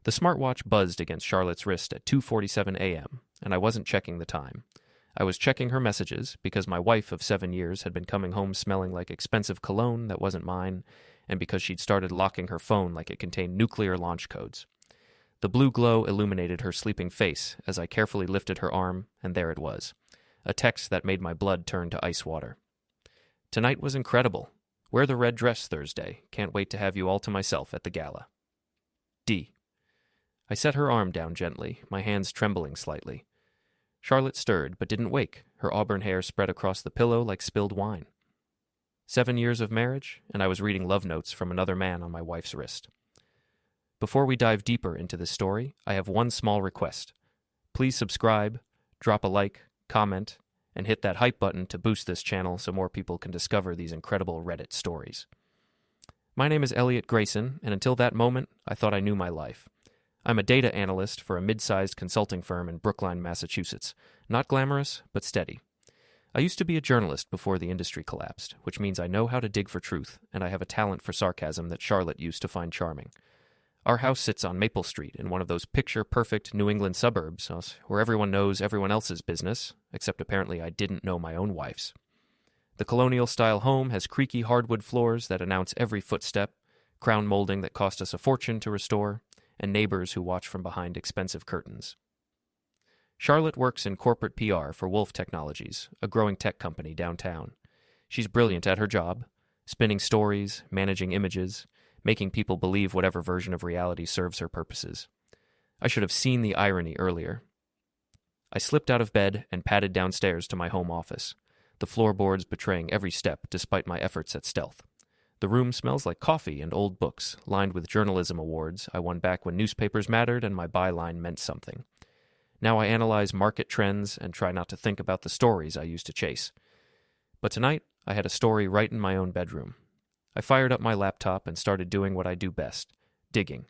The smartwatch buzzed against Charlotte's wrist at 2:47 a.m., and I wasn't checking the time. I was checking her messages because my wife of 7 years had been coming home smelling like expensive cologne that wasn't mine, and because she'd started locking her phone like it contained nuclear launch codes. The blue glow illuminated her sleeping face as I carefully lifted her arm, and there it was. A text that made my blood turn to ice water. Tonight was incredible. Wear the red dress Thursday. Can't wait to have you all to myself at the gala. D. I set her arm down gently, my hands trembling slightly. Charlotte stirred, but didn't wake, her auburn hair spread across the pillow like spilled wine. 7 years of marriage, and I was reading love notes from another man on my wife's wrist. Before we dive deeper into this story, I have one small request. Please subscribe, drop a like, comment, and hit that hype button to boost this channel so more people can discover these incredible Reddit stories. My name is Elliot Grayson, and until that moment, I thought I knew my life. I'm a data analyst for a mid-sized consulting firm in Brookline, Massachusetts. Not glamorous, but steady. I used to be a journalist before the industry collapsed, which means I know how to dig for truth, and I have a talent for sarcasm that Charlotte used to find charming. Our house sits on Maple Street in one of those picture-perfect New England suburbs where everyone knows everyone else's business, except apparently I didn't know my own wife's. The colonial-style home has creaky hardwood floors that announce every footstep, crown molding that cost us a fortune to restore, and neighbors who watch from behind expensive curtains. Charlotte works in corporate PR for Wolf Technologies, a growing tech company downtown. She's brilliant at her job, spinning stories, managing images, making people believe whatever version of reality serves her purposes. I should have seen the irony earlier. I slipped out of bed and padded downstairs to my home office, the floorboards betraying every step despite my efforts at stealth. The room smells like coffee and old books, lined with journalism awards I won back when newspapers mattered and my byline meant something. Now I analyze market trends and try not to think about the stories I used to chase. But tonight, I had a story right in my own bedroom. I fired up my laptop and started doing what I do best, digging.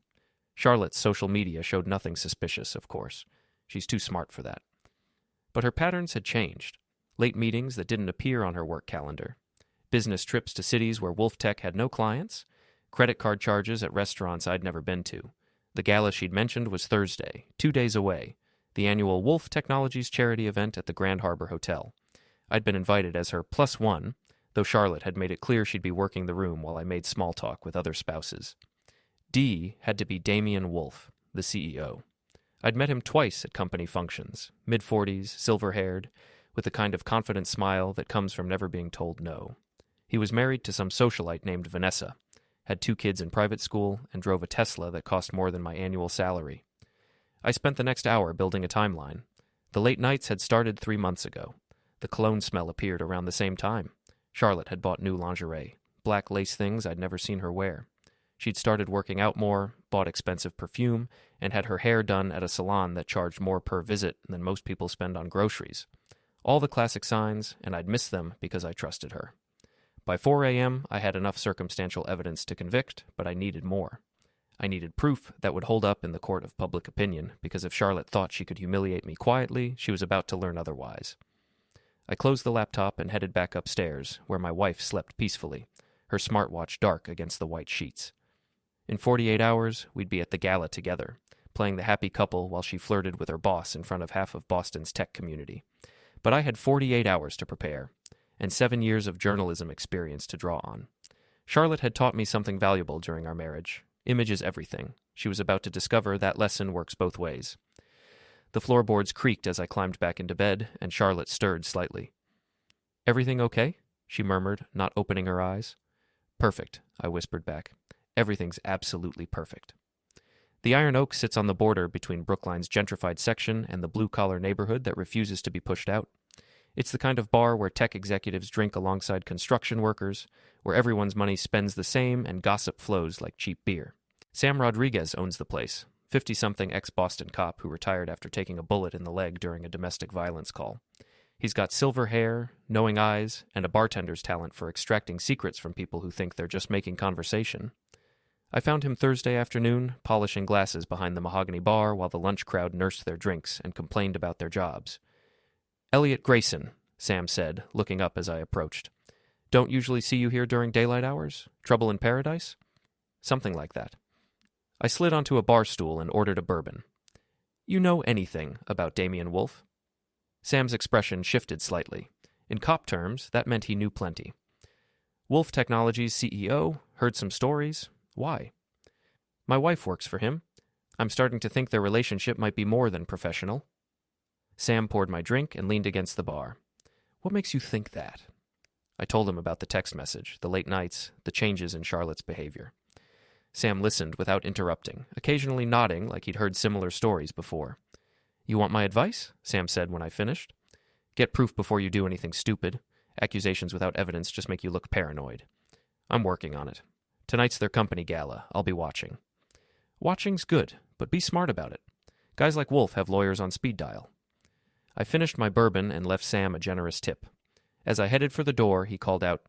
Charlotte's social media showed nothing suspicious, of course. She's too smart for that. But her patterns had changed. Late meetings that didn't appear on her work calendar. Business trips to cities where Wolf Tech had no clients. Credit card charges at restaurants I'd never been to. The gala she'd mentioned was Thursday, 2 days away. The annual Wolf Technologies charity event at the Grand Harbor Hotel. I'd been invited as her plus one, though Charlotte had made it clear she'd be working the room while I made small talk with other spouses. D had to be Damian Wolf, the CEO. I'd met him twice at company functions, mid-40s, silver-haired, with the kind of confident smile that comes from never being told no. He was married to some socialite named Vanessa, had 2 kids in private school, and drove a Tesla that cost more than my annual salary. I spent the next hour building a timeline. The late nights had started 3 months ago. The cologne smell appeared around the same time. Charlotte had bought new lingerie, black lace things I'd never seen her wear. She'd started working out more, bought expensive perfume, and had her hair done at a salon that charged more per visit than most people spend on groceries. All the classic signs, and I'd missed them because I trusted her. By 4 a.m., I had enough circumstantial evidence to convict, but I needed more. I needed proof that would hold up in the court of public opinion, because if Charlotte thought she could humiliate me quietly, she was about to learn otherwise. I closed the laptop and headed back upstairs, where my wife slept peacefully, her smartwatch dark against the white sheets. In 48 hours, we'd be at the gala together, playing the happy couple while she flirted with her boss in front of half of Boston's tech community. But I had 48 hours to prepare, and 7 years of journalism experience to draw on. Charlotte had taught me something valuable during our marriage. Image is everything. She was about to discover that lesson works both ways. The floorboards creaked as I climbed back into bed, and Charlotte stirred slightly. "Everything okay?" she murmured, not opening her eyes. "Perfect," I whispered back. "Everything's absolutely perfect." The Iron Oak sits on the border between Brookline's gentrified section and the blue-collar neighborhood that refuses to be pushed out. It's the kind of bar where tech executives drink alongside construction workers, where everyone's money spends the same and gossip flows like cheap beer. Sam Rodriguez owns the place, 50-something ex-Boston cop who retired after taking a bullet in the leg during a domestic violence call. He's got silver hair, knowing eyes, and a bartender's talent for extracting secrets from people who think they're just making conversation. I found him Thursday afternoon, polishing glasses behind the mahogany bar while the lunch crowd nursed their drinks and complained about their jobs. "Elliot Grayson," Sam said, looking up as I approached. "Don't usually see you here during daylight hours? Trouble in paradise?" "Something like that." I slid onto a bar stool and ordered a bourbon. You know anything about Damian Wolf? Sam's expression shifted slightly. In cop terms, that meant he knew plenty. Wolf Technologies CEO, heard some stories. Why? My wife works for him. I'm starting to think their relationship might be more than professional. Sam poured my drink and leaned against the bar. What makes you think that? I told him about the text message, the late nights, the changes in Charlotte's behavior. Sam listened without interrupting, occasionally nodding like he'd heard similar stories before. You want my advice? Sam said when I finished. Get proof before you do anything stupid. Accusations without evidence just make you look paranoid. I'm working on it. Tonight's their company gala. I'll be watching. Watching's good, but be smart about it. Guys like Wolf have lawyers on speed dial. I finished my bourbon and left Sam a generous tip. As I headed for the door, he called out,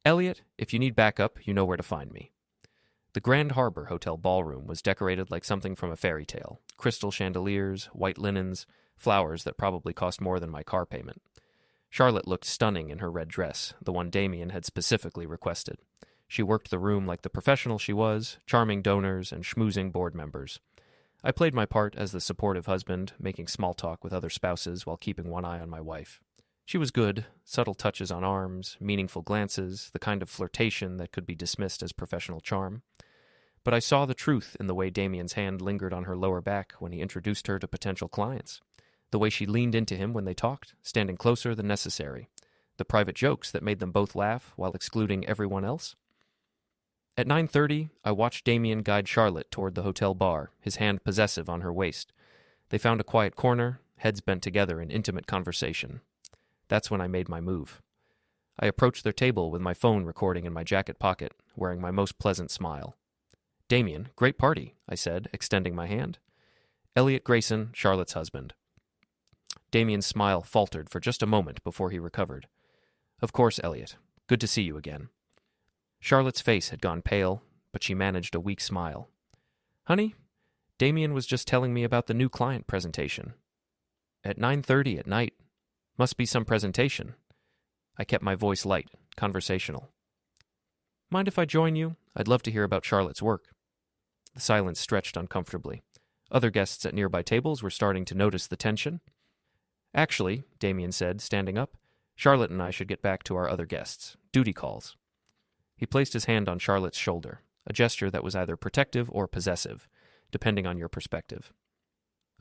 Elliot, if you need backup, you know where to find me. The Grand Harbor Hotel ballroom was decorated like something from a fairy tale. Crystal chandeliers, white linens, flowers that probably cost more than my car payment. Charlotte looked stunning in her red dress, the one Damian had specifically requested. She worked the room like the professional she was, charming donors and schmoozing board members. I played my part as the supportive husband, making small talk with other spouses while keeping one eye on my wife. She was good, subtle touches on arms, meaningful glances, the kind of flirtation that could be dismissed as professional charm. But I saw the truth in the way Damian's hand lingered on her lower back when he introduced her to potential clients. The way she leaned into him when they talked, standing closer than necessary. The private jokes that made them both laugh while excluding everyone else. At 9:30, I watched Damian guide Charlotte toward the hotel bar, his hand possessive on her waist. They found a quiet corner, heads bent together in intimate conversation. That's when I made my move. I approached their table with my phone recording in my jacket pocket, wearing my most pleasant smile. Damian, great party, I said, extending my hand. Elliot Grayson, Charlotte's husband. Damian's smile faltered for just a moment before he recovered. Of course, Elliot. Good to see you again. Charlotte's face had gone pale, but she managed a weak smile. Honey, Damian was just telling me about the new client presentation. At 9:30 at night. Must be some presentation. I kept my voice light, conversational. Mind if I join you? I'd love to hear about Charlotte's work. The silence stretched uncomfortably. Other guests at nearby tables were starting to notice the tension. Actually, Damian said, standing up, Charlotte and I should get back to our other guests. Duty calls. He placed his hand on Charlotte's shoulder, a gesture that was either protective or possessive, depending on your perspective.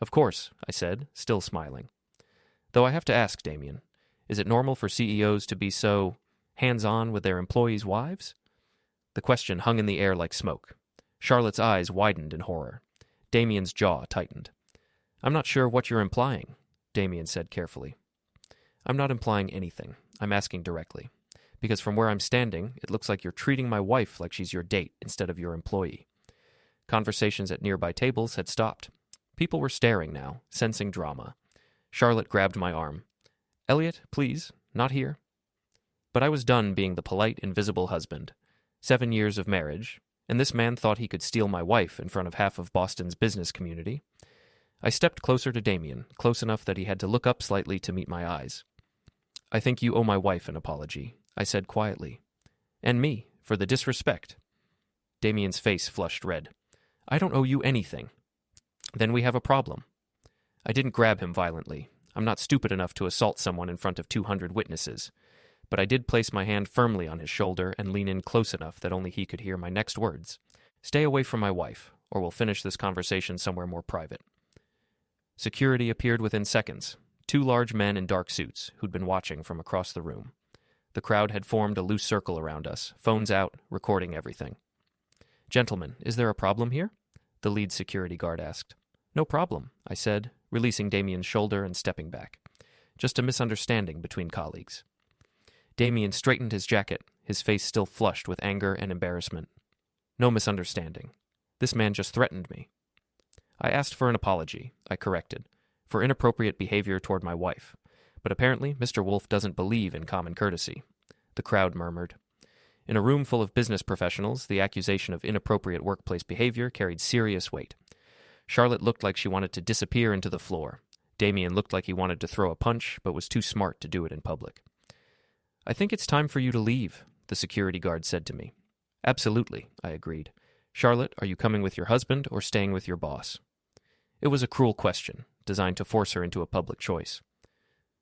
Of course, I said, still smiling. Though I have to ask, Damian, is it normal for CEOs to be so hands-on with their employees' wives? The question hung in the air like smoke. Charlotte's eyes widened in horror. Damian's jaw tightened. I'm not sure what you're implying, Damian said carefully. I'm not implying anything. I'm asking directly. Because from where I'm standing, it looks like you're treating my wife like she's your date instead of your employee. Conversations at nearby tables had stopped. People were staring now, sensing drama. Charlotte grabbed my arm. Elliot, please, not here. But I was done being the polite, invisible husband. 7 years of marriage, and this man thought he could steal my wife in front of half of Boston's business community. I stepped closer to Damian, close enough that he had to look up slightly to meet my eyes. I think you owe my wife an apology, I said quietly. And me, for the disrespect. Damian's face flushed red. I don't owe you anything. Then we have a problem. I didn't grab him violently. I'm not stupid enough to assault someone in front of 200 witnesses. But I did place my hand firmly on his shoulder and lean in close enough that only he could hear my next words. Stay away from my wife, or we'll finish this conversation somewhere more private. Security appeared within seconds. 2 large men in dark suits who'd been watching from across the room. The crowd had formed a loose circle around us, phones out, recording everything. Gentlemen, is there a problem here? The lead security guard asked. No problem, I said, releasing Damian's shoulder and stepping back. Just a misunderstanding between colleagues. Damian straightened his jacket, his face still flushed with anger and embarrassment. No misunderstanding. This man just threatened me. I asked for an apology, I corrected, for inappropriate behavior toward my wife. But apparently Mr. Wolf doesn't believe in common courtesy. The crowd murmured. In a room full of business professionals, the accusation of inappropriate workplace behavior carried serious weight. Charlotte looked like she wanted to disappear into the floor. Damian looked like he wanted to throw a punch, but was too smart to do it in public. I think it's time for you to leave, the security guard said to me. Absolutely, I agreed. Charlotte, are you coming with your husband or staying with your boss? It was a cruel question, designed to force her into a public choice.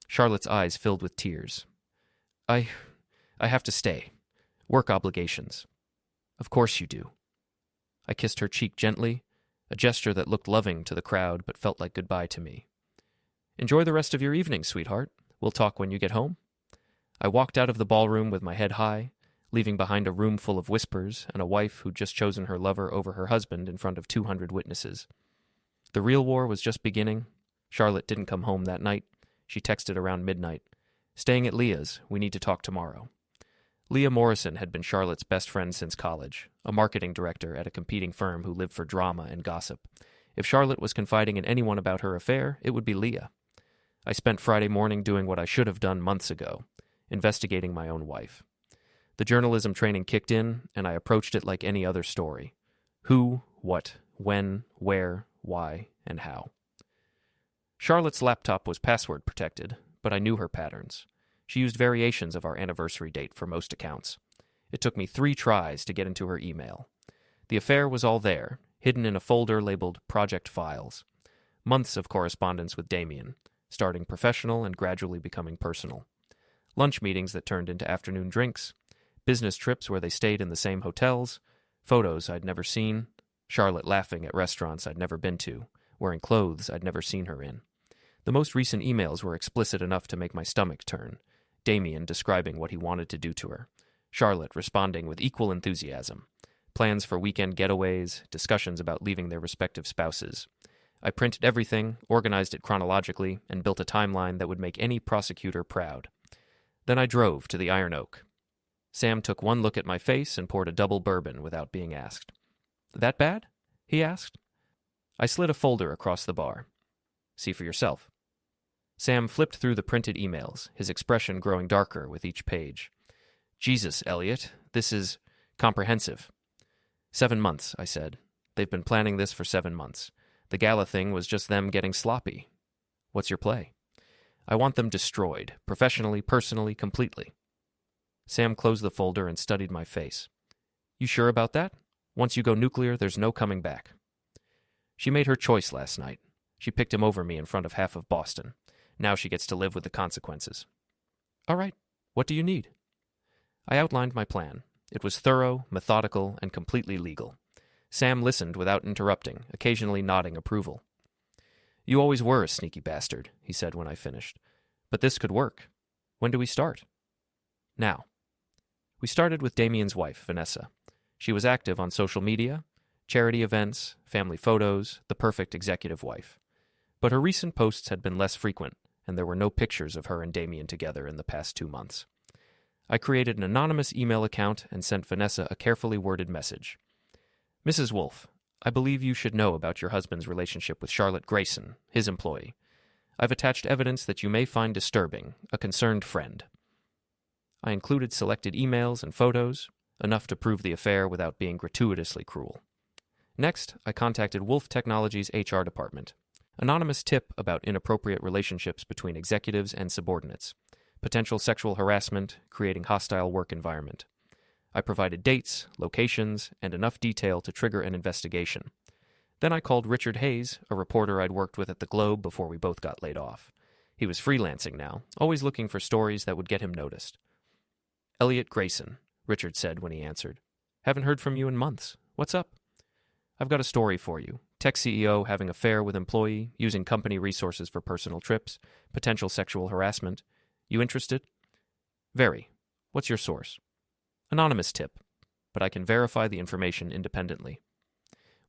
Charlotte's eyes filled with tears. I have to stay. Work obligations. Of course you do. I kissed her cheek gently, a gesture that looked loving to the crowd but felt like goodbye to me. Enjoy the rest of your evening, sweetheart. We'll talk when you get home. I walked out of the ballroom with my head high, leaving behind a room full of whispers and a wife who'd just chosen her lover over her husband in front of 200 witnesses. The real war was just beginning. Charlotte didn't come home that night. She texted around midnight. Staying at Leah's. We need to talk tomorrow. Leah Morrison had been Charlotte's best friend since college, a marketing director at a competing firm who lived for drama and gossip. If Charlotte was confiding in anyone about her affair, it would be Leah. I spent Friday morning doing what I should have done months ago, investigating my own wife. The journalism training kicked in, and I approached it like any other story. Who, what, when, where, why, and how. Charlotte's laptop was password protected, but I knew her patterns. She used variations of our anniversary date for most accounts. It took me 3 tries to get into her email. The affair was all there, hidden in a folder labeled Project Files. Months of correspondence with Damien, starting professional and gradually becoming personal. Lunch meetings that turned into afternoon drinks, business trips where they stayed in the same hotels, photos I'd never seen, Charlotte laughing at restaurants I'd never been to, wearing clothes I'd never seen her in. The most recent emails were explicit enough to make my stomach turn. Damien describing what he wanted to do to her. Charlotte responding with equal enthusiasm. Plans for weekend getaways, discussions about leaving their respective spouses. I printed everything, organized it chronologically, and built a timeline that would make any prosecutor proud. Then I drove to the Iron Oak. Sam took one look at my face and poured a double bourbon without being asked. That bad? He asked. I slid a folder across the bar. See for yourself. Sam flipped through the printed emails, his expression growing darker with each page. Jesus, Elliot, this is comprehensive. 7 months, I said. They've been planning this for 7 months. The Gala thing was just them getting sloppy. What's your play? I want them destroyed, professionally, personally, completely. Sam closed the folder and studied my face. You sure about that? Once you go nuclear, there's no coming back. She made her choice last night. She picked him over me in front of half of Boston. Now she gets to live with the consequences. All right, what do you need? I outlined my plan. It was thorough, methodical, and completely legal. Sam listened without interrupting, occasionally nodding approval. You always were a sneaky bastard, he said when I finished. But this could work. When do we start? Now. We started with Damien's wife, Vanessa. She was active on social media, charity events, family photos, the perfect executive wife. But her recent posts had been less frequent, and there were no pictures of her and Damien together in the past 2 months. I created an anonymous email account and sent Vanessa a carefully worded message. Mrs. Wolfe, I believe you should know about your husband's relationship with Charlotte Grayson, his employee. I've attached evidence that you may find disturbing, a concerned friend. I included selected emails and photos, enough to prove the affair without being gratuitously cruel. Next, I contacted Wolfe Technologies' HR department. Anonymous tip about inappropriate relationships between executives and subordinates. Potential sexual harassment, creating hostile work environment. I provided dates, locations, and enough detail to trigger an investigation. Then I called Richard Hayes, a reporter I'd worked with at the Globe before we both got laid off. He was freelancing now, always looking for stories that would get him noticed. Elliot Grayson, Richard said when he answered. Haven't heard from you in months. What's up? I've got a story for you. Tech CEO having affair with employee, using company resources for personal trips, potential sexual harassment. You interested? Very. What's your source? Anonymous tip, but I can verify the information independently.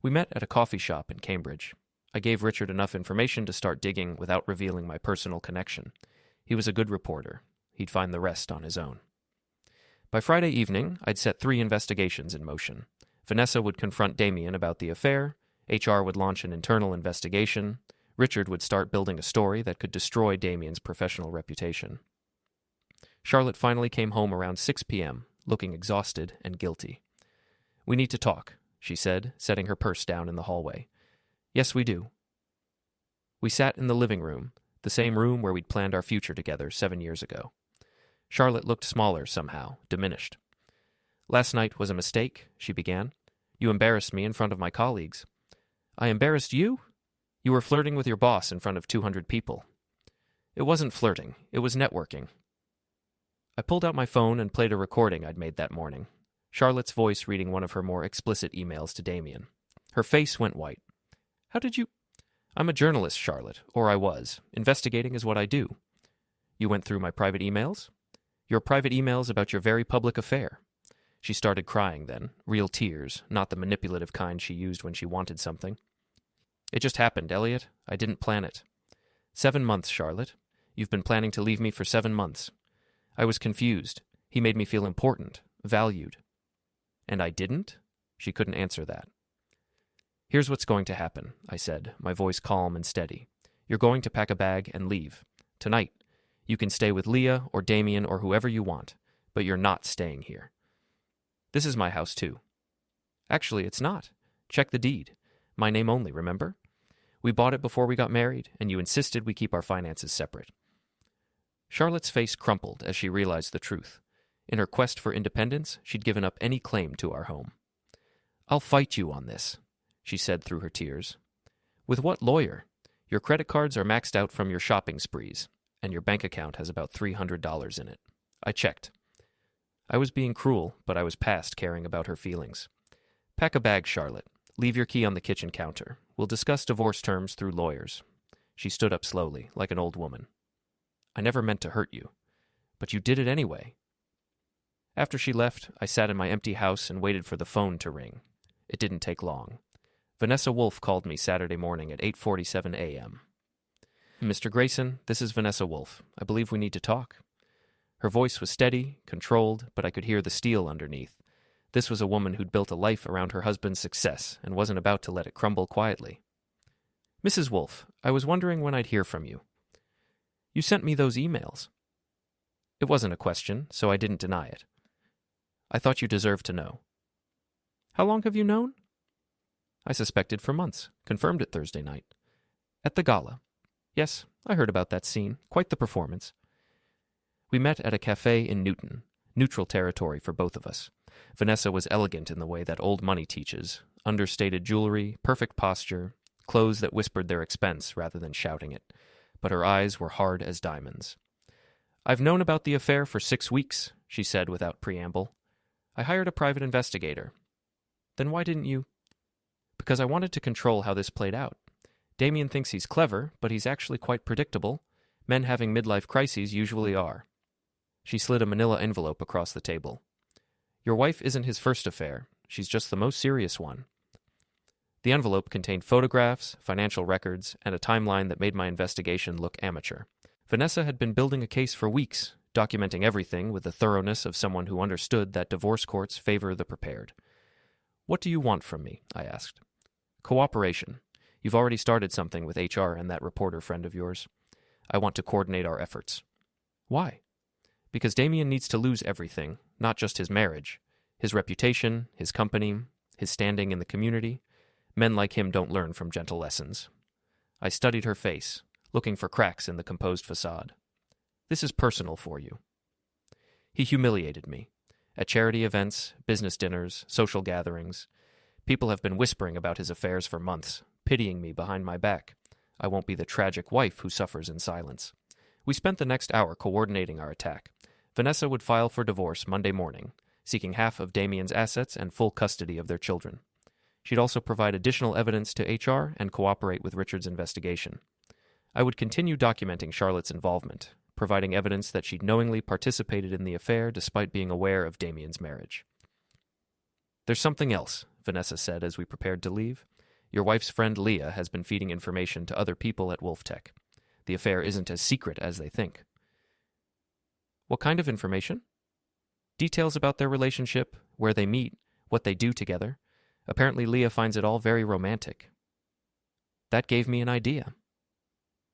We met at a coffee shop in Cambridge. I gave Richard enough information to start digging without revealing my personal connection. He was a good reporter. He'd find the rest on his own. By Friday evening, I'd set 3 investigations in motion. Vanessa would confront Damien about the affair, HR would launch an internal investigation, Richard would start building a story that could destroy Damien's professional reputation. Charlotte finally came home around 6 p.m., looking exhausted and guilty. We need to talk, she said, setting her purse down in the hallway. Yes, we do. We sat in the living room, the same room where we'd planned our future together 7 years ago. Charlotte looked smaller somehow, diminished. Last night was a mistake, she began. You embarrassed me in front of my colleagues. I embarrassed you? You were flirting with your boss in front of 200 people. It wasn't flirting, it was networking. I pulled out my phone and played a recording I'd made that morning. Charlotte's voice reading one of her more explicit emails to Damien. Her face went white. How did you... I'm a journalist, Charlotte, or I was. Investigating is what I do. You went through my private emails? Your private emails about your very public affair. She started crying then, real tears, not the manipulative kind she used when she wanted something. It just happened, Elliot. I didn't plan it. 7 months, Charlotte. You've been planning to leave me for 7 months. I was confused. He made me feel important, valued. And I didn't? She couldn't answer that. Here's what's going to happen, I said, my voice calm and steady. You're going to pack a bag and leave. Tonight. You can stay with Leah or Damien or whoever you want, but you're not staying here. This is my house, too. Actually, it's not. Check the deed. My name only, remember? We bought it before we got married, and you insisted we keep our finances separate. Charlotte's face crumpled as she realized the truth. In her quest for independence, she'd given up any claim to our home. I'll fight you on this, she said through her tears. With what lawyer? Your credit cards are maxed out from your shopping sprees, and your bank account has about $300 in it. I checked. I was being cruel, but I was past caring about her feelings. Pack a bag, Charlotte. Leave your key on the kitchen counter. We'll discuss divorce terms through lawyers. She stood up slowly, like an old woman. I never meant to hurt you, but you did it anyway. After she left, I sat in my empty house and waited for the phone to ring. It didn't take long. Vanessa Wolfe called me Saturday morning at 8:47 a.m. Mr. Grayson, this is Vanessa Wolfe. I believe we need to talk. Her voice was steady, controlled, but I could hear the steel underneath. This was a woman who'd built a life around her husband's success and wasn't about to let it crumble quietly. Mrs. Wolfe, I was wondering when I'd hear from you. You sent me those emails. It wasn't a question, so I didn't deny it. I thought you deserved to know. How long have you known? I suspected for months. Confirmed it Thursday night. At the Gala. Yes, I heard about that scene. Quite the performance. We met at a cafe in Newton, neutral territory for both of us. Vanessa was elegant in the way that old money teaches. Understated jewelry, perfect posture, clothes that whispered their expense rather than shouting it. But her eyes were hard as diamonds. I've known about the affair for 6 weeks, she said without preamble. I hired a private investigator. Then why didn't you? Because I wanted to control how this played out. Damien thinks he's clever, but he's actually quite predictable. Men having midlife crises usually are. She slid a manila envelope across the table. Your wife isn't his first affair. She's just the most serious one. The envelope contained photographs, financial records, and a timeline that made my investigation look amateur. Vanessa had been building a case for weeks, documenting everything with the thoroughness of someone who understood that divorce courts favor the prepared. What do you want from me? I asked. Cooperation. You've already started something with HR and that reporter friend of yours. I want to coordinate our efforts. Why? Because Damien needs to lose everything, not just his marriage. His reputation, his company, his standing in the community. Men like him don't learn from gentle lessons. I studied her face, looking for cracks in the composed facade. This is personal for you. He humiliated me. At charity events, business dinners, social gatherings. People have been whispering about his affairs for months, pitying me behind my back. I won't be the tragic wife who suffers in silence. We spent the next hour coordinating our attack. Vanessa would file for divorce Monday morning, seeking half of Damien's assets and full custody of their children. She'd also provide additional evidence to HR and cooperate with Richard's investigation. I would continue documenting Charlotte's involvement, providing evidence that she'd knowingly participated in the affair despite being aware of Damien's marriage. There's something else, Vanessa said as we prepared to leave. Your wife's friend Leah has been feeding information to other people at WolfTech. The affair isn't as secret as they think. What kind of information? Details about their relationship, where they meet, what they do together. Apparently Leah finds it all very romantic. That gave me an idea.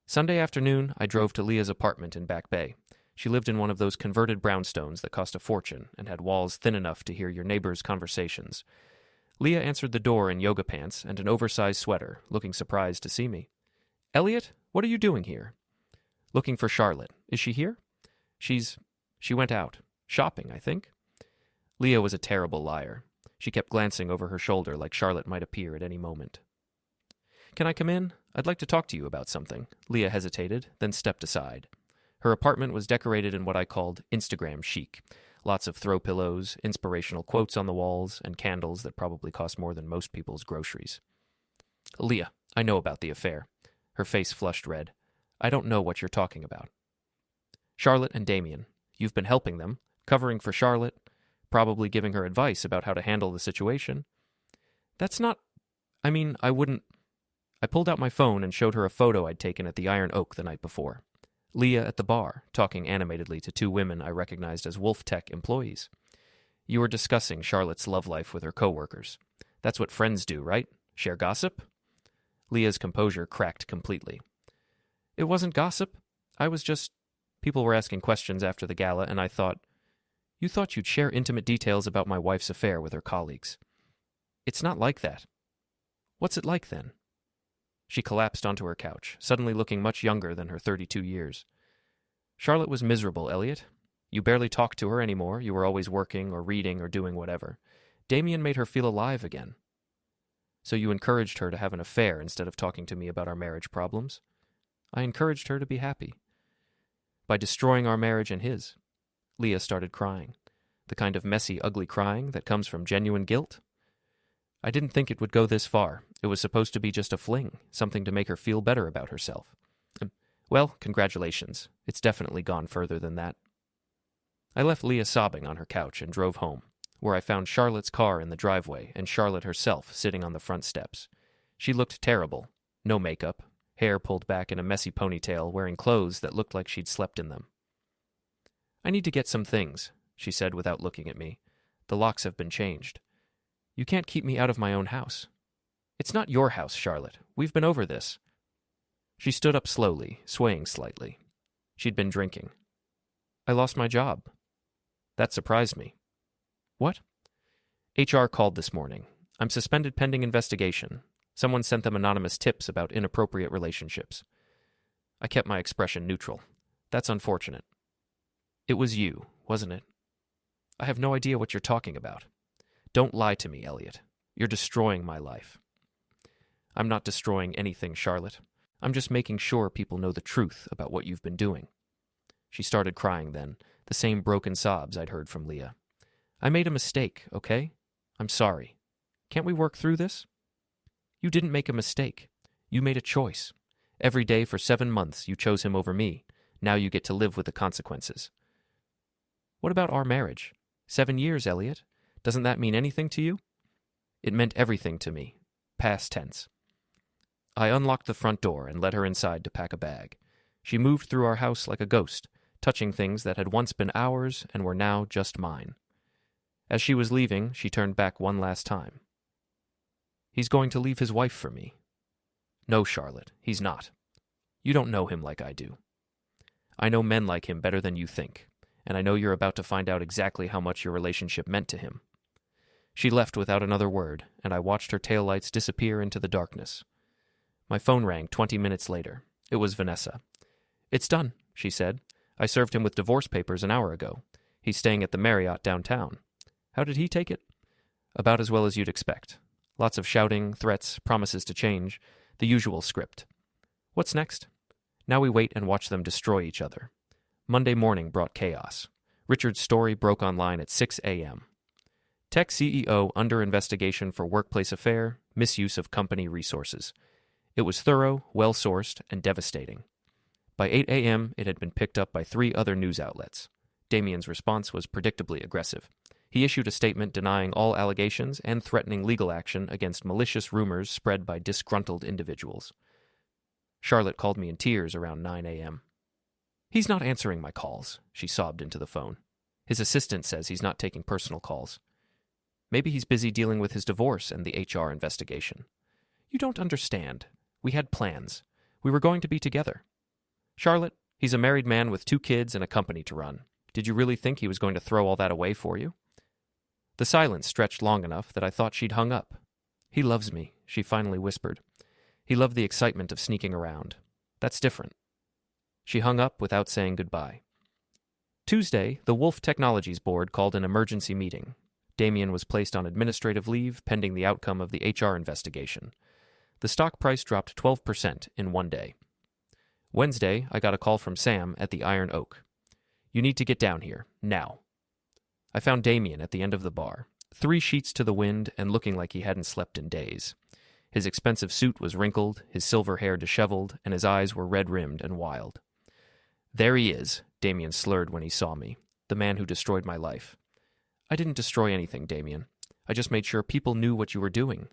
Sunday afternoon, I drove to Leah's apartment in Back Bay. She lived in one of those converted brownstones that cost a fortune and had walls thin enough to hear your neighbors' conversations. Leah answered the door in yoga pants and an oversized sweater, looking surprised to see me. Elliot, what are you doing here? Looking for Charlotte. Is she here? She went out. Shopping, I think. Leah was a terrible liar. She kept glancing over her shoulder like Charlotte might appear at any moment. "Can I come in? I'd like to talk to you about something." Leah hesitated, then stepped aside. Her apartment was decorated in what I called Instagram chic. Lots of throw pillows, inspirational quotes on the walls, and candles that probably cost more than most people's groceries. "Leah, I know about the affair." Her face flushed red. "I don't know what you're talking about." "Charlotte and Damien. You've been helping them, covering for Charlotte, probably giving her advice about how to handle the situation." "That's not... I wouldn't..." I pulled out my phone and showed her a photo I'd taken at the Iron Oak the night before. Leah at the bar, talking animatedly to two women I recognized as Wolf Tech employees. "You were discussing Charlotte's love life with her coworkers. That's what friends do, right? Share gossip?" Leah's composure cracked completely. "It wasn't gossip. I was just... People were asking questions after the gala, and I thought... You thought you'd share intimate details about my wife's affair with her colleagues. It's not like that." "What's it like, then?" She collapsed onto her couch, suddenly looking much younger than her 32 years. "Charlotte was miserable, Elliot. You barely talked to her anymore. You were always working or reading or doing whatever. Damien made her feel alive again. So you encouraged her to have an affair instead of talking to me about our marriage problems. I encouraged her to be happy. By destroying our marriage and his." Leah started crying. The kind of messy, ugly crying that comes from genuine guilt. "I didn't think it would go this far. It was supposed to be just a fling, something to make her feel better about herself. Well, congratulations. It's definitely gone further than that." I left Leah sobbing on her couch and drove home, where I found Charlotte's car in the driveway and Charlotte herself sitting on the front steps. She looked terrible. No makeup, hair pulled back in a messy ponytail, wearing clothes that looked like she'd slept in them. "I need to get some things," she said without looking at me. "The locks have been changed. You can't keep me out of my own house." "It's not your house, Charlotte. We've been over this." She stood up slowly, swaying slightly. She'd been drinking. "I lost my job." That surprised me. "What?" "HR called this morning. I'm suspended pending investigation. Someone sent them anonymous tips about inappropriate relationships." I kept my expression neutral. "That's unfortunate." "It was you, wasn't it?" "I have no idea what you're talking about." "Don't lie to me, Elliot. You're destroying my life." "I'm not destroying anything, Charlotte. I'm just making sure people know the truth about what you've been doing." She started crying then, the same broken sobs I'd heard from Leah. "I made a mistake, okay? I'm sorry. Can't we work through this?" "You didn't make a mistake. You made a choice. Every day for 7 months you chose him over me. Now you get to live with the consequences." "What about our marriage? 7 years, Elliot. Doesn't that mean anything to you?" "It meant everything to me. Past tense." I unlocked the front door and led her inside to pack a bag. She moved through our house like a ghost, touching things that had once been ours and were now just mine. As she was leaving, she turned back one last time. "He's going to leave his wife for me." "No, Charlotte, he's not. You don't know him like I do. I know men like him better than you think, and I know you're about to find out exactly how much your relationship meant to him." She left without another word, and I watched her taillights disappear into the darkness. My phone rang 20 minutes later. It was Vanessa. "It's done," she said. "I served him with divorce papers an hour ago. He's staying at the Marriott downtown." "How did he take it?" "About as well as you'd expect. Lots of shouting, threats, promises to change. The usual script." "What's next?" "Now we wait and watch them destroy each other." Monday morning brought chaos. Richard's story broke online at 6 a.m. Tech CEO under investigation for workplace affair, misuse of company resources. It was thorough, well-sourced, and devastating. By 8 a.m., it had been picked up by 3 other news outlets. Damien's response was predictably aggressive. He issued a statement denying all allegations and threatening legal action against malicious rumors spread by disgruntled individuals. Charlotte called me in tears around 9 a.m. "He's not answering my calls," she sobbed into the phone. "His assistant says he's not taking personal calls. Maybe he's busy dealing with his divorce and the HR investigation." "You don't understand. We had plans. We were going to be together." "Charlotte, he's a married man with 2 kids and a company to run. Did you really think he was going to throw all that away for you?" The silence stretched long enough that I thought she'd hung up. "He loves me," she finally whispered. "He loved the excitement of sneaking around. That's different." She hung up without saying goodbye. Tuesday, the Wolf Technologies board called an emergency meeting. Damien was placed on administrative leave pending the outcome of the HR investigation. The stock price dropped 12% in one day. Wednesday, I got a call from Sam at the Iron Oak. "You need to get down here, now." I found Damien at the end of the bar, 3 sheets to the wind and looking like he hadn't slept in days. His expensive suit was wrinkled, his silver hair disheveled, and his eyes were red-rimmed and wild. "There he is," Damien slurred when he saw me, "the man who destroyed my life." "I didn't destroy anything, Damien. I just made sure people knew what you were doing."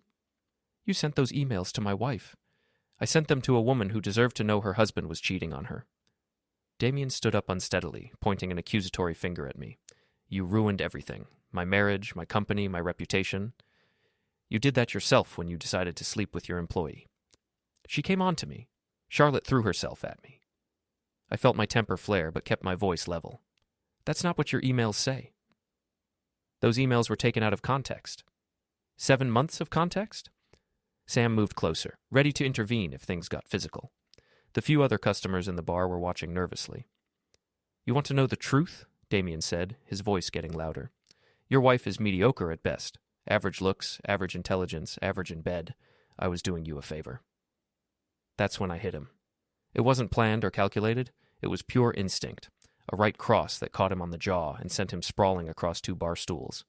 "You sent those emails to my wife." "I sent them to a woman who deserved to know her husband was cheating on her." Damien stood up unsteadily, pointing an accusatory finger at me. "You ruined everything. My marriage, my company, my reputation. You did that yourself when you decided to sleep with your employee." "She came on to me. Charlotte threw herself at me." I felt my temper flare but kept my voice level. "That's not what your emails say." "Those emails were taken out of context." 7 months of context? Sam moved closer, ready to intervene if things got physical. The few other customers in the bar were watching nervously. "You want to know the truth?" Damien said, his voice getting louder. "Your wife is mediocre at best. Average looks, average intelligence, average in bed. I was doing you a favor." That's when I hit him. It wasn't planned or calculated. It was pure instinct. A right cross that caught him on the jaw and sent him sprawling across 2 bar stools.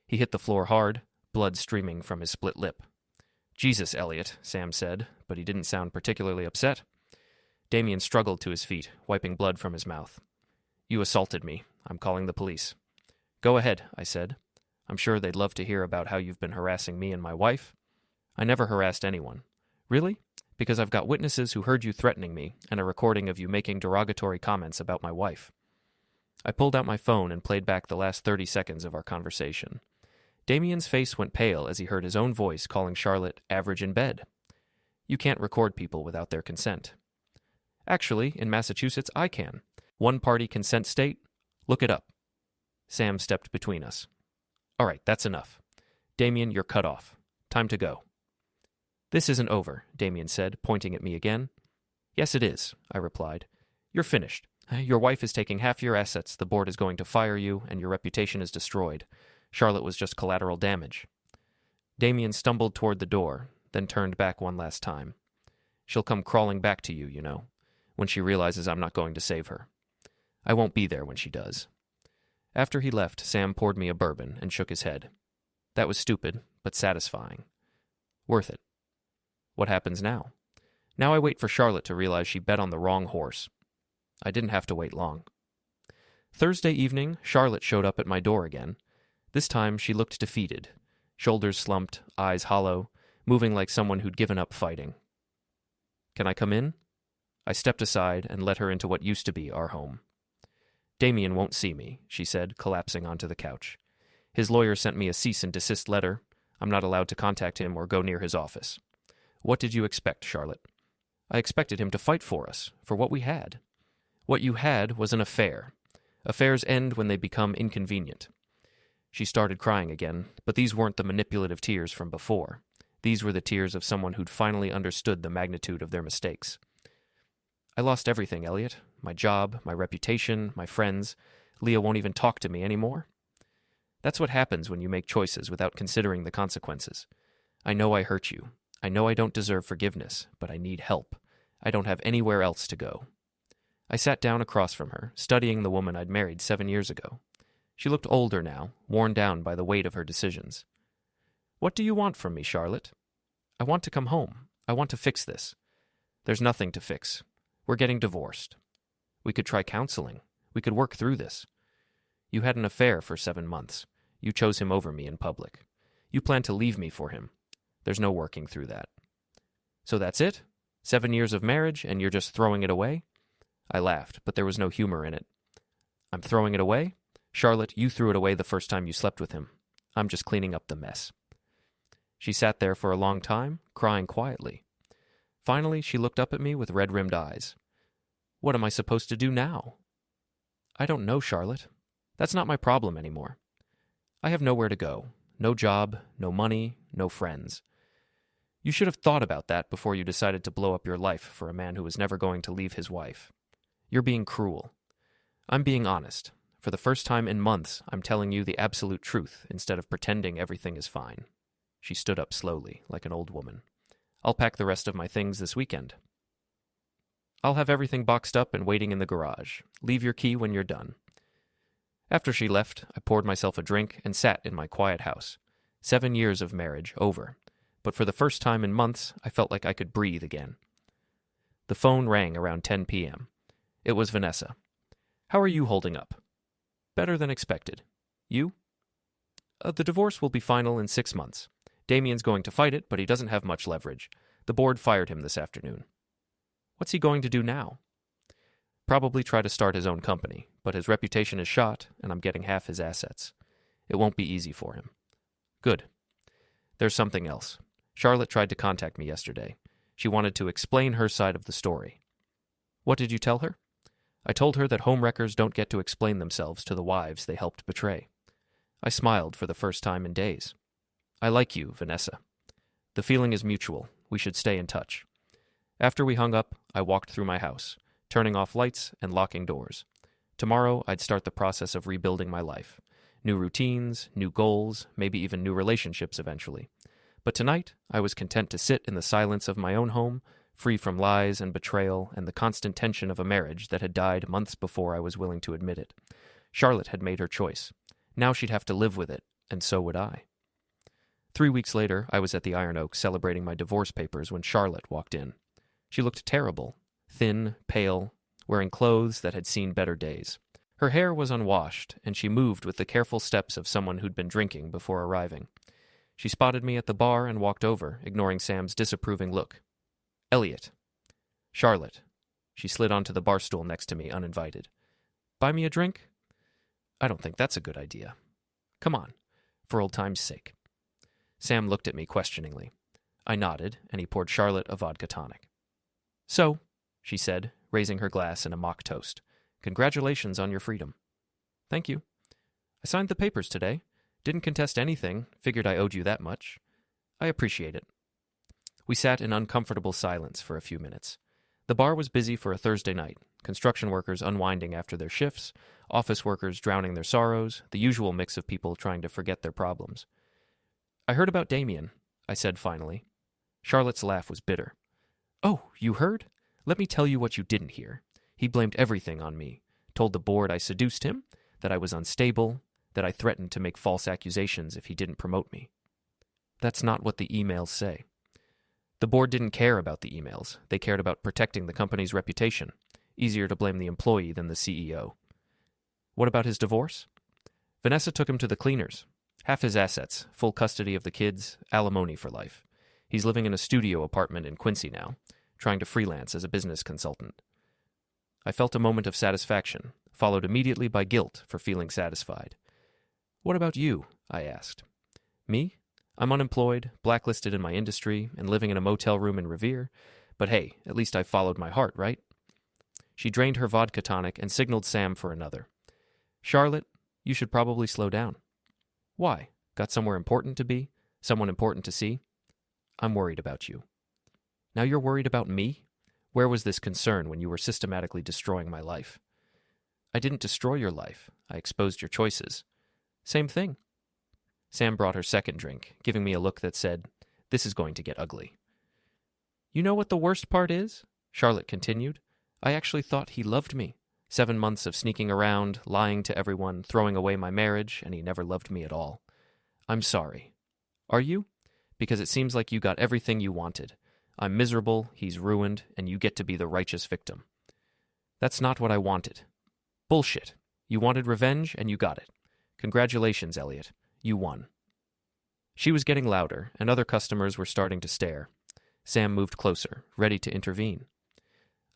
He hit the floor hard, blood streaming from his split lip. "Jesus, Elliot," Sam said, but he didn't sound particularly upset. Damien struggled to his feet, wiping blood from his mouth. "You assaulted me. I'm calling the police." "Go ahead," I said. "I'm sure they'd love to hear about how you've been harassing me and my wife." "I never harassed anyone." "Really? Because I've got witnesses who heard you threatening me and a recording of you making derogatory comments about my wife." I pulled out my phone and played back the last 30 seconds of our conversation. Damien's face went pale as he heard his own voice calling Charlotte average in bed. You can't record people without their consent. Actually, in Massachusetts, I can. One-party consent state. Look it up. Sam stepped between us. "All right, that's enough. Damien, you're cut off. Time to go." "This isn't over," Damien said, pointing at me again. "Yes, it is," I replied. "You're finished. Your wife is taking half your assets, the board is going to fire you, and your reputation is destroyed. Charlotte was just collateral damage." Damien stumbled toward the door, then turned back one last time. "She'll come crawling back to you, you know, when she realizes I'm not going to save her. I won't be there when she does." After he left, Sam poured me a bourbon and shook his head. That was stupid, but satisfying. Worth it. What happens now? Now I wait for Charlotte to realize she bet on the wrong horse. I didn't have to wait long. Thursday evening, Charlotte showed up at my door again. This time she looked defeated, shoulders slumped, eyes hollow, moving like someone who'd given up fighting. "Can I come in?" I stepped aside and let her into what used to be our home. "Damien won't see me," she said, collapsing onto the couch. "His lawyer sent me a cease and desist letter. I'm not allowed to contact him or go near his office." "What did you expect, Charlotte?" "I expected him to fight for us, for what we had." "What you had was an affair. Affairs end when they become inconvenient." She started crying again, but these weren't the manipulative tears from before. These were the tears of someone who'd finally understood the magnitude of their mistakes. "I lost everything, Elliot. My job, my reputation, my friends. Leah won't even talk to me anymore." That's what happens when you make choices without considering the consequences. "I know I hurt you. I know I don't deserve forgiveness, but I need help. I don't have anywhere else to go." I sat down across from her, studying the woman I'd married 7 years ago. She looked older now, worn down by the weight of her decisions. "What do you want from me, Charlotte?" "I want to come home. I want to fix this." "There's nothing to fix. We're getting divorced." "We could try counseling. We could work through this." "You had an affair for 7 months. You chose him over me in public. You plan to leave me for him. There's no working through that." "So that's it? 7 years of marriage, and you're just throwing it away?" I laughed, but there was no humor in it. "I'm throwing it away? Charlotte, you threw it away the first time you slept with him. I'm just cleaning up the mess." She sat there for a long time, crying quietly. Finally, she looked up at me with red-rimmed eyes. "What am I supposed to do now?" "I don't know, Charlotte. That's not my problem anymore. I have nowhere to go. No job, no money, no friends. You should have thought about that before you decided to blow up your life for a man who was never going to leave his wife. You're being cruel. I'm being honest. For the first time in months, I'm telling you the absolute truth instead of pretending everything is fine. She stood up slowly, like an old woman. I'll pack the rest of my things this weekend. I'll have everything boxed up and waiting in the garage. Leave your key when you're done. After she left, I poured myself a drink and sat in my quiet house. 7 years of marriage over. But for the first time in months, I felt like I could breathe again. The phone rang around 10 p.m. It was Vanessa. How are you holding up? Better than expected. You? The divorce will be final in 6 months. Damien's going to fight it, but he doesn't have much leverage. The board fired him this afternoon. What's he going to do now? Probably try to start his own company, but his reputation is shot, and I'm getting half his assets. It won't be easy for him. Good. There's something else. Charlotte tried to contact me yesterday. She wanted to explain her side of the story. What did you tell her? I told her that homewreckers don't get to explain themselves to the wives they helped betray. I smiled for the first time in days. I like you, Vanessa. The feeling is mutual. We should stay in touch. After we hung up, I walked through my house, turning off lights and locking doors. Tomorrow, I'd start the process of rebuilding my life. New routines, new goals, maybe even new relationships eventually. But tonight, I was content to sit in the silence of my own home, free from lies and betrayal and the constant tension of a marriage that had died months before I was willing to admit it. Charlotte had made her choice. Now she'd have to live with it, and so would I. 3 weeks later, I was at the Iron Oak celebrating my divorce papers when Charlotte walked in. She looked terrible, thin, pale, wearing clothes that had seen better days. Her hair was unwashed, and she moved with the careful steps of someone who'd been drinking before arriving. She spotted me at the bar and walked over, ignoring Sam's disapproving look. Elliot. Charlotte. She slid onto the bar stool next to me, uninvited. Buy me a drink? I don't think that's a good idea. Come on, for old time's sake. Sam looked at me questioningly. I nodded, and he poured Charlotte a vodka tonic. So, she said, raising her glass in a mock toast, congratulations on your freedom. Thank you. I signed the papers today. Didn't contest anything, figured I owed you that much. I appreciate it. We sat in uncomfortable silence for a few minutes. The bar was busy for a Thursday night, construction workers unwinding after their shifts, office workers drowning their sorrows, the usual mix of people trying to forget their problems. I heard about Damien, I said finally. Charlotte's laugh was bitter. Oh, you heard? Let me tell you what you didn't hear. He blamed everything on me, told the board I seduced him, that I was unstable, that I threatened to make false accusations if he didn't promote me. That's not what the emails say. The board didn't care about the emails. They cared about protecting the company's reputation. Easier to blame the employee than the CEO. What about his divorce? Vanessa took him to the cleaners. Half his assets, full custody of the kids, alimony for life. He's living in a studio apartment in Quincy now, trying to freelance as a business consultant. I felt a moment of satisfaction, followed immediately by guilt for feeling satisfied. What about you? I asked. Me? I'm unemployed, blacklisted in my industry, and living in a motel room in Revere. But hey, at least I followed my heart, right? She drained her vodka tonic and signaled Sam for another. Charlotte, you should probably slow down. Why? Got somewhere important to be? Someone important to see? I'm worried about you. Now you're worried about me? Where was this concern when you were systematically destroying my life? I didn't destroy your life. I exposed your choices. Same thing. Sam brought her second drink, giving me a look that said, this is going to get ugly. You know what the worst part is? Charlotte continued. I actually thought he loved me. 7 months of sneaking around, lying to everyone, throwing away my marriage, and he never loved me at all. I'm sorry. Are you? Because it seems like you got everything you wanted. I'm miserable, he's ruined, and you get to be the righteous victim. That's not what I wanted. Bullshit. You wanted revenge, and you got it. Congratulations, Elliot. You won. She was getting louder, and other customers were starting to stare. Sam moved closer, ready to intervene.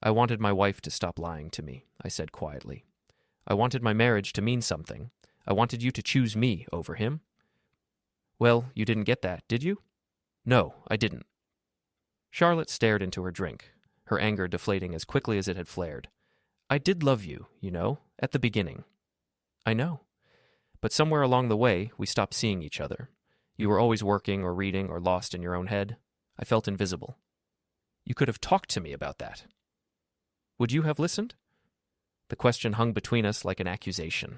I wanted my wife to stop lying to me, I said quietly. I wanted my marriage to mean something. I wanted you to choose me over him. Well, you didn't get that, did you? No, I didn't. Charlotte stared into her drink, her anger deflating as quickly as it had flared. I did love you, you know, at the beginning. I know. But somewhere along the way, we stopped seeing each other. You were always working or reading or lost in your own head. I felt invisible. You could have talked to me about that. Would you have listened? The question hung between us like an accusation.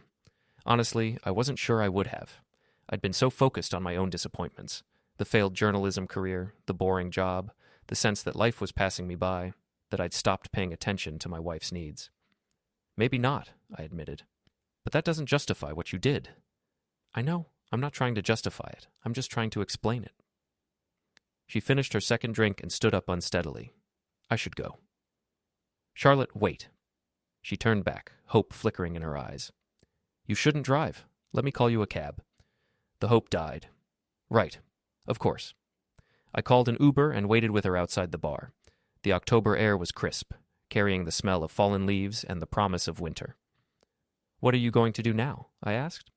Honestly, I wasn't sure I would have. I'd been so focused on my own disappointments, the failed journalism career, the boring job, the sense that life was passing me by, that I'd stopped paying attention to my wife's needs. Maybe not, I admitted. But that doesn't justify what you did. I know, I'm not trying to justify it. I'm just trying to explain it. She finished her second drink and stood up unsteadily. I should go. Charlotte, wait. She turned back, hope flickering in her eyes. You shouldn't drive. Let me call you a cab. The hope died. Right. Of course. I called an Uber and waited with her outside the bar. The October air was crisp, carrying the smell of fallen leaves and the promise of winter. What are you going to do now? I asked.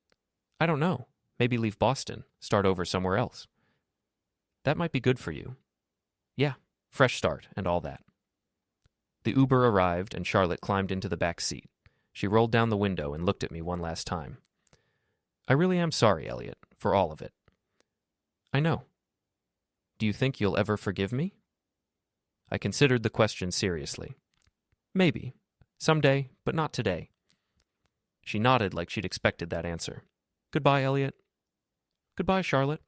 I don't know. Maybe leave Boston, start over somewhere else. That might be good for you. Yeah, fresh start and all that. The Uber arrived and Charlotte climbed into the back seat. She rolled down the window and looked at me one last time. I really am sorry, Elliot, for all of it. I know. Do you think you'll ever forgive me? I considered the question seriously. Maybe. Someday, but not today. She nodded like she'd expected that answer. Goodbye, Elliot. Goodbye, Charlotte.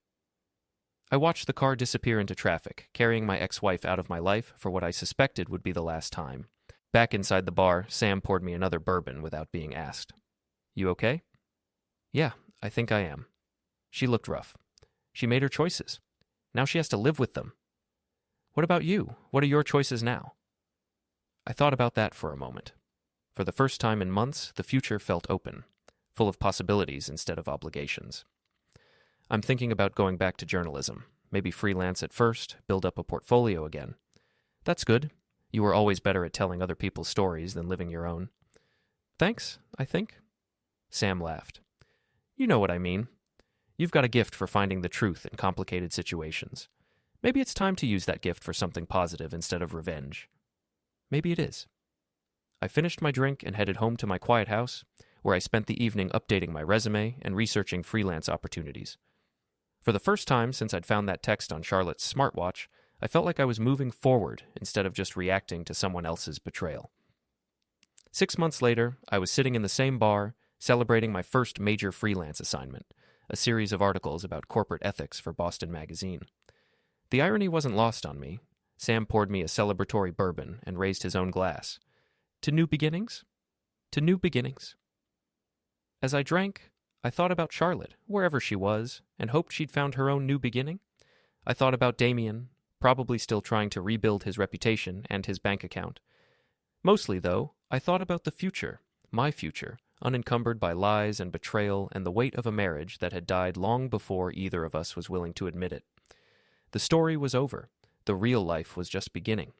I watched the car disappear into traffic, carrying my ex-wife out of my life for what I suspected would be the last time. Back inside the bar, Sam poured me another bourbon without being asked. You okay? Yeah, I think I am. She looked rough. She made her choices. Now she has to live with them. What about you? What are your choices now? I thought about that for a moment. For the first time in months, the future felt open, full of possibilities instead of obligations. I'm thinking about going back to journalism, maybe freelance at first, build up a portfolio again. That's good. You were always better at telling other people's stories than living your own. Thanks, I think. Sam laughed. You know what I mean. You've got a gift for finding the truth in complicated situations. Maybe it's time to use that gift for something positive instead of revenge. Maybe it is. I finished my drink and headed home to my quiet house, where I spent the evening updating my resume and researching freelance opportunities. For the first time since I'd found that text on Charlotte's smartwatch, I felt like I was moving forward instead of just reacting to someone else's betrayal. 6 months later, I was sitting in the same bar, celebrating my first major freelance assignment, a series of articles about corporate ethics for Boston Magazine. The irony wasn't lost on me. Sam poured me a celebratory bourbon and raised his own glass. To new beginnings? To new beginnings. As I drank, I thought about Charlotte, wherever she was, and hoped she'd found her own new beginning. I thought about Damien, probably still trying to rebuild his reputation and his bank account. Mostly, though, I thought about the future, my future, unencumbered by lies and betrayal and the weight of a marriage that had died long before either of us was willing to admit it. The story was over. The real life was just beginning.